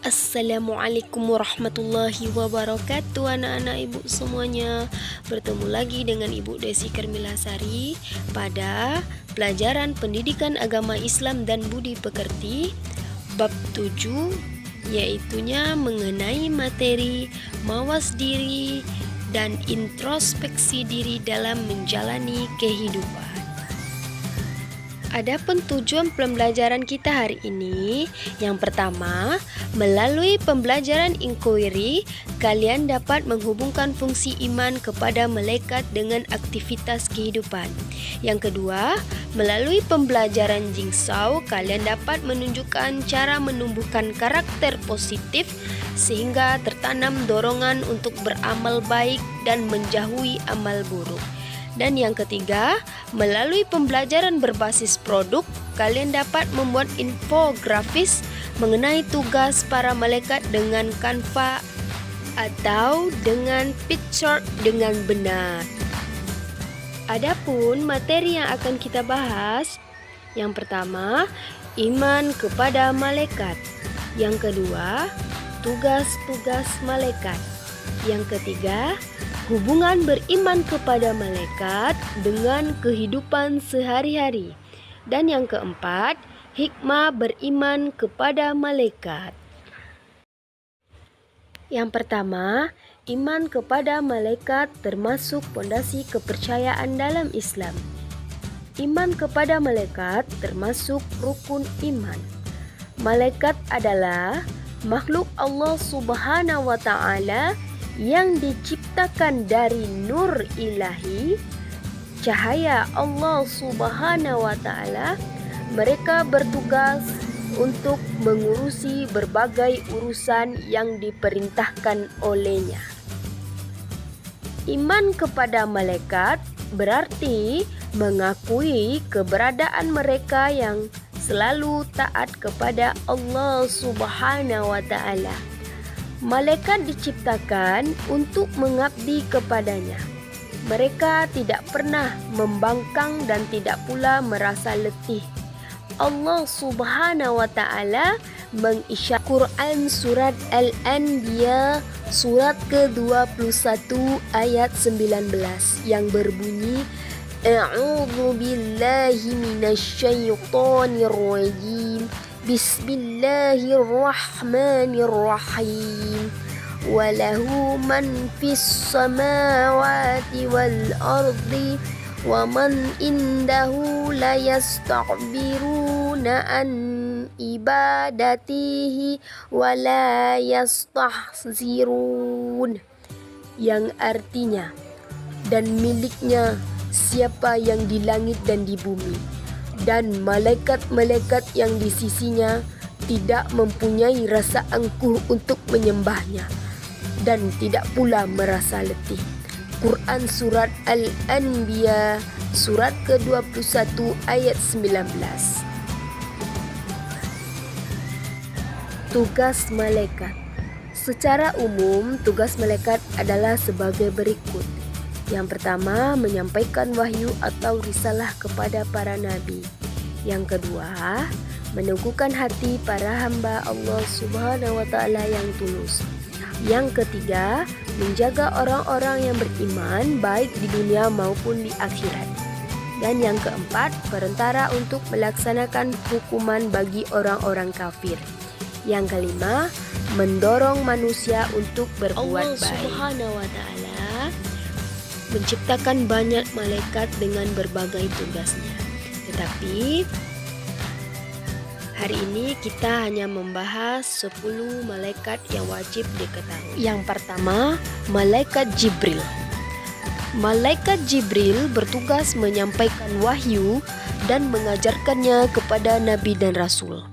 Assalamualaikum warahmatullahi wabarakatuh, anak-anak ibu semuanya. Bertemu lagi dengan Ibu Desi Kermilasari pada pelajaran pendidikan agama Islam dan budi pekerti bab 7, yaitunya mengenai materi mawas diri dan introspeksi diri dalam menjalani kehidupan. Adapun tujuan pembelajaran kita hari ini, yang pertama, melalui pembelajaran inquiry, kalian dapat menghubungkan fungsi iman kepada malaikat dengan aktivitas kehidupan. Yang kedua, melalui pembelajaran jigsaw, kalian dapat menunjukkan cara menumbuhkan karakter positif sehingga tertanam dorongan untuk beramal baik dan menjauhi amal buruk. Dan yang ketiga, melalui pembelajaran berbasis produk, kalian dapat membuat infografis mengenai tugas para malaikat dengan Canva atau dengan picture dengan benar. Adapun materi yang akan kita bahas, yang pertama, iman kepada malaikat. Yang kedua, tugas-tugas malaikat. Yang ketiga, hubungan beriman kepada malaikat dengan kehidupan sehari-hari. Dan yang keempat, hikmah beriman kepada malaikat. Yang pertama, iman kepada malaikat termasuk fondasi kepercayaan dalam Islam. Iman kepada malaikat termasuk rukun iman. Malaikat adalah makhluk Allah Subhanahu wa Ta'ala yang diciptakan dari nur ilahi, cahaya Allah Subhanahu wa Ta'ala. Mereka bertugas untuk mengurusi berbagai urusan yang diperintahkan olehnya. Iman kepada malaikat berarti mengakui keberadaan mereka yang selalu taat kepada Allah Subhanahu wa Ta'ala. Malaikat diciptakan untuk mengabdi kepadanya. Mereka tidak pernah membangkang dan tidak pula merasa letih. Allah Subhanahu wa Ta'ala mengisyarat Quran surat Al-Anbiya surat ke-21 ayat 19 yang berbunyi, A'udzu billahi minasyaitonir rajim. Bismillahirrahmanirrahim. Walahu man fis samawati wal ardi wa man indahu la yastakbiruna an ibadatihi wa la yastahzirun, yang artinya, dan miliknya siapa yang di langit dan di bumi, dan malaikat-malaikat yang di sisinya tidak mempunyai rasa angkuh untuk menyembahnya dan tidak pula merasa letih. Quran surat Al-Anbiya surat ke-21 ayat 19. Tugas malaikat. Secara umum, tugas malaikat adalah sebagai berikut. Yang pertama, menyampaikan wahyu atau risalah kepada para nabi. Yang kedua, meneguhkan hati para hamba Allah Subhanahu wa Ta'ala yang tulus. Yang ketiga, menjaga orang-orang yang beriman baik di dunia maupun di akhirat. Dan yang keempat, perantara untuk melaksanakan hukuman bagi orang-orang kafir. Yang kelima, mendorong manusia untuk berbuat baik. Allah Subhanahu wa Ta'ala menciptakan banyak malaikat dengan berbagai tugasnya. Tetapi hari ini kita hanya membahas 10 malaikat yang wajib diketahui. Yang pertama, malaikat Jibril. Malaikat Jibril bertugas menyampaikan wahyu dan mengajarkannya kepada nabi dan rasul.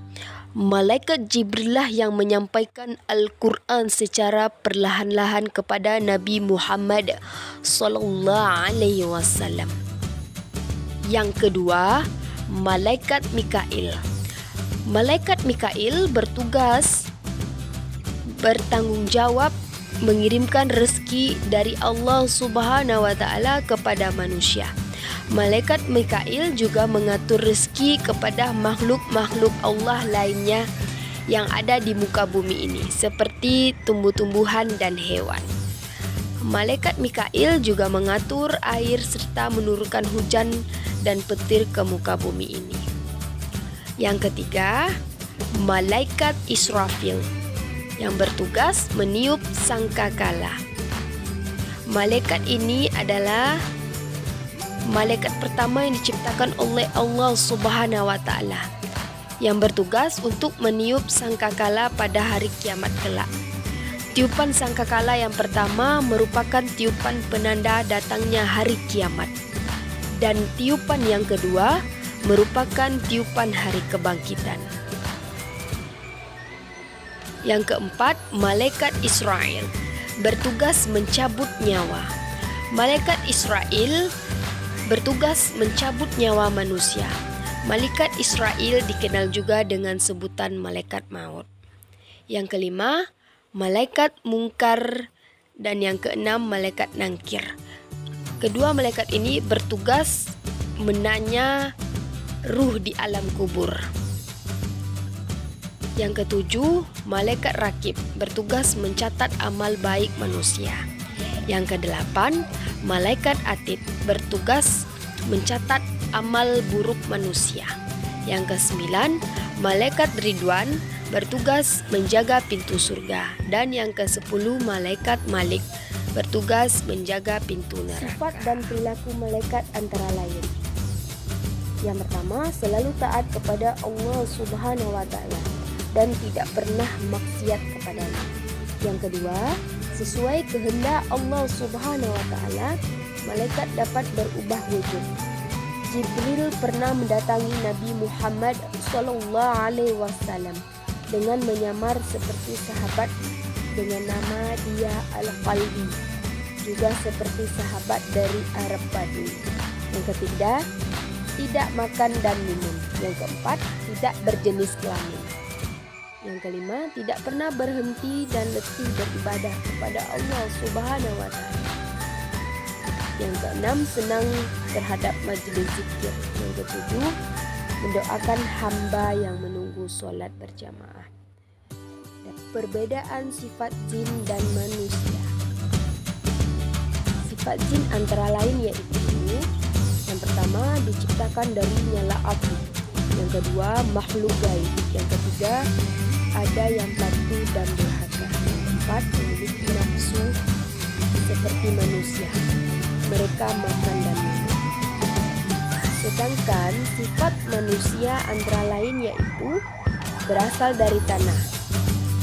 Malaikat Jibril lah yang menyampaikan Al-Quran secara perlahan-lahan kepada Nabi Muhammad sallallahu alaihi wasallam. Yang kedua, malaikat Mikail. Malaikat Mikail bertanggung jawab mengirimkan rezeki dari Allah Subhanahu wa Ta'ala kepada manusia. Malaikat Mikail juga mengatur rezeki kepada makhluk-makhluk Allah lainnya yang ada di muka bumi ini, seperti tumbuh-tumbuhan dan hewan. Malaikat Mikail juga mengatur air serta menurunkan hujan dan petir ke muka bumi ini. Yang ketiga, Malaikat Israfil yang bertugas meniup sangkakala. Malaikat ini adalah malaikat pertama yang diciptakan oleh Allah Subhanahu wa Ta'ala, yang bertugas untuk meniup sangkakala pada hari kiamat kelak. Tiupan sangkakala yang pertama merupakan tiupan penanda datangnya hari kiamat, dan tiupan yang kedua merupakan tiupan hari kebangkitan. Yang keempat, Malaikat Israel bertugas mencabut nyawa. Malaikat Israel bertugas mencabut nyawa manusia. Malaikat Israel dikenal juga dengan sebutan malaikat maut. Yang kelima, Malaikat Mungkar, dan yang keenam, Malaikat Nangkir. Kedua malaikat ini bertugas menanya ruh di alam kubur. Yang ketujuh, Malaikat Rakib bertugas mencatat amal baik manusia. Yang kedelapan, Malaikat Atid bertugas mencatat amal buruk manusia. Yang kesembilan, Malaikat Ridwan bertugas menjaga pintu surga. Dan yang ke-10, Malaikat Malik bertugas menjaga pintu neraka. Sifat dan perilaku malaikat antara lain. Yang pertama, selalu taat kepada Allah Subhanahu wa Ta'ala dan tidak pernah maksiat kepadanya. Yang kedua, sesuai kehendak Allah Subhanahu wa Ta'ala, malaikat dapat berubah wujud. Jibril pernah mendatangi Nabi Muhammad SAW dengan menyamar seperti sahabat dengan nama dia Al-Qalbi, juga seperti sahabat dari Arab Badui. Yang ketiga, tidak makan dan minum. Yang keempat, tidak berjenis kelamin. Yang kelima, tidak pernah berhenti dan letih beribadah kepada Allah Subhanahu wa Ta'ala. Yang keenam, senang terhadap majelis zikir. Yang ketujuh, mendoakan hamba yang menunggu sholat berjamaah. Perbedaan sifat jin dan manusia. Sifat jin antara lain yaitu: yang pertama, diciptakan dari nyala api. Yang kedua, makhluk gaib. Yang ketiga, ada yang patuh dan durhaka. Yang keempat, memiliki nafsu seperti manusia. Mereka makan dan minum. Sedangkan sifat manusia antara lain yaitu berasal dari tanah,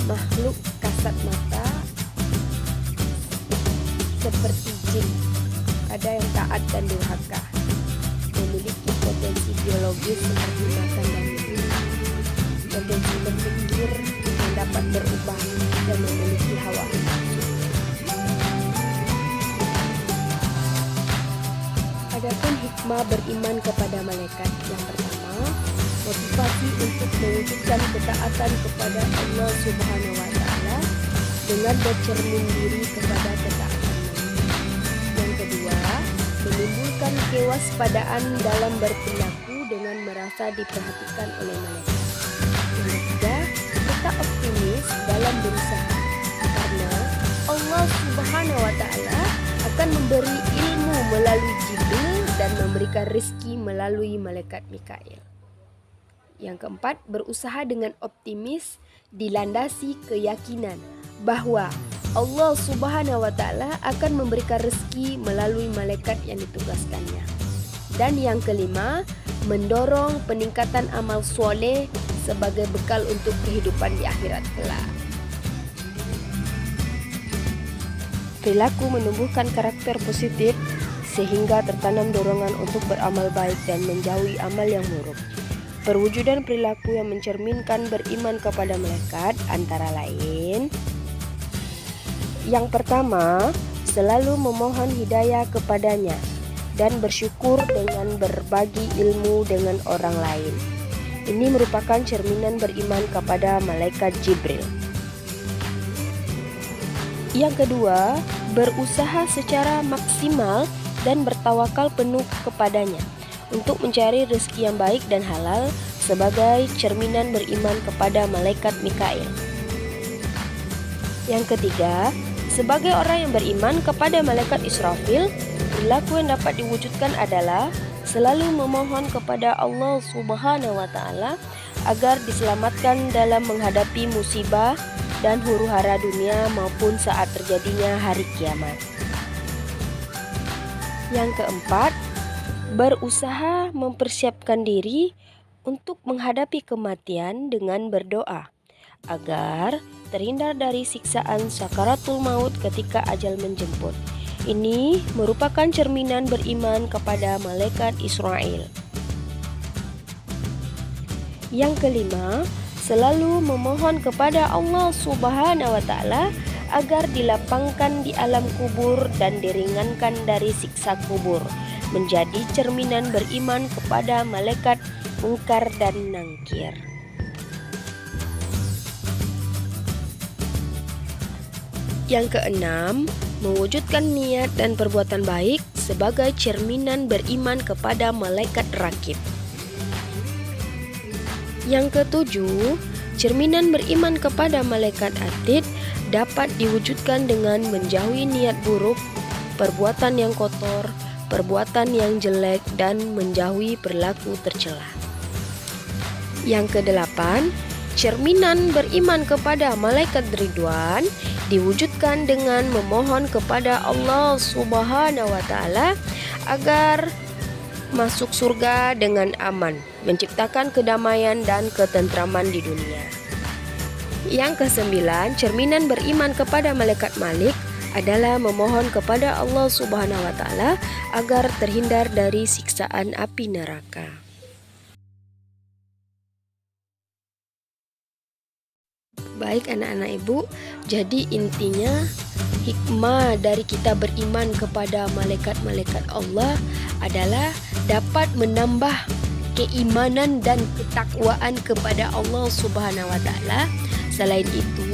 makhluk kasat mata seperti jin, ada yang taat dan durhaka, memiliki potensi biologis seperti makan dan minum, potensi berpikir yang dapat berubah dan memiliki hawa nafsu. Adapun hikmah beriman kepada malaikat. Yang pertama, motivasi untuk mewujudkan ketaatan kepada Allah Subhanahu wa Ta'ala dengan bercermin diri kepada ketaatan manusia. Yang kedua, menimbulkan kewaspadaan dalam berperilaku dengan merasa diperhatikan oleh malaikat. Yang ketiga, tetap optimis dalam berusaha karena Allah Subhanahu wa Ta'ala akan memberi ilmu melalui Jibril dan memberikan rezeki melalui malaikat Mikail. Yang keempat, berusaha dengan optimis dilandasi keyakinan bahwa Allah Subhanahu wa Ta'ala akan memberikan rezeki melalui malaikat yang ditugaskannya. Dan yang kelima, mendorong peningkatan amal soleh sebagai bekal untuk kehidupan di akhirat kelak. Perilaku menumbuhkan karakter positif sehingga tertanam dorongan untuk beramal baik dan menjauhi amal yang buruk. Perwujudan perilaku yang mencerminkan beriman kepada malaikat antara lain: yang pertama, selalu memohon hidayah kepadanya dan bersyukur dengan berbagi ilmu dengan orang lain. Ini merupakan cerminan beriman kepada malaikat Jibril. Yang kedua, berusaha secara maksimal dan bertawakal penuh kepadanya untuk mencari rezeki yang baik dan halal sebagai cerminan beriman kepada malaikat Mikail. Yang ketiga, sebagai orang yang beriman kepada malaikat Israfil, perilaku yang dapat diwujudkan adalah selalu memohon kepada Allah Subhanahu wa Ta'ala agar diselamatkan dalam menghadapi musibah dan huru-hara dunia maupun saat terjadinya hari kiamat. Yang keempat, berusaha mempersiapkan diri untuk menghadapi kematian dengan berdoa agar terhindar dari siksaan sakaratul maut ketika ajal menjemput. Ini merupakan cerminan beriman kepada malaikat Israel. Yang kelima, selalu memohon kepada Allah Subhanahu wa Ta'ala agar dilapangkan di alam kubur dan diringankan dari siksa kubur, menjadi cerminan beriman kepada malaikat Munkar dan Nangkir. Yang keenam, mewujudkan niat dan perbuatan baik sebagai cerminan beriman kepada malaikat Rakib. Yang ketujuh, cerminan beriman kepada malaikat Atid dapat diwujudkan dengan menjauhi niat buruk, perbuatan yang kotor, perbuatan yang jelek, dan menjauhi perilaku tercela. Yang kedelapan, cerminan beriman kepada malaikat Ridwan diwujudkan dengan memohon kepada Allah Subhanahu wa Ta'ala agar masuk surga dengan aman, menciptakan kedamaian dan ketentraman di dunia. Yang kesembilan, cerminan beriman kepada malaikat Malik adalah memohon kepada Allah Subhanahu wa Ta'ala agar terhindar dari siksaan api neraka. Baik anak-anak ibu, jadi intinya hikmah dari kita beriman kepada malaikat-malaikat Allah adalah dapat menambah keimanan dan ketakwaan kepada Allah Subhanahu wa Ta'ala. Selain itu,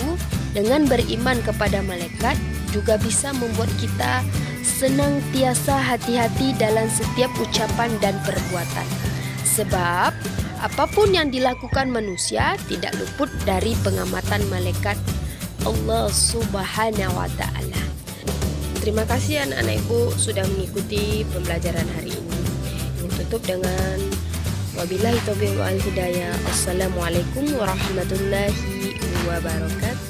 dengan beriman kepada malaikat juga bisa membuat kita senantiasa hati-hati dalam setiap ucapan dan perbuatan. Sebab apapun yang dilakukan manusia tidak luput dari pengamatan malaikat Allah Subhanahu wa Ta'ala. Terima kasih anak-anak ibu sudah mengikuti pembelajaran hari ini. Yang tutup dengan wabillahi taufiq wal hidayah. Assalamualaikum warahmatullahi wabarakatuh.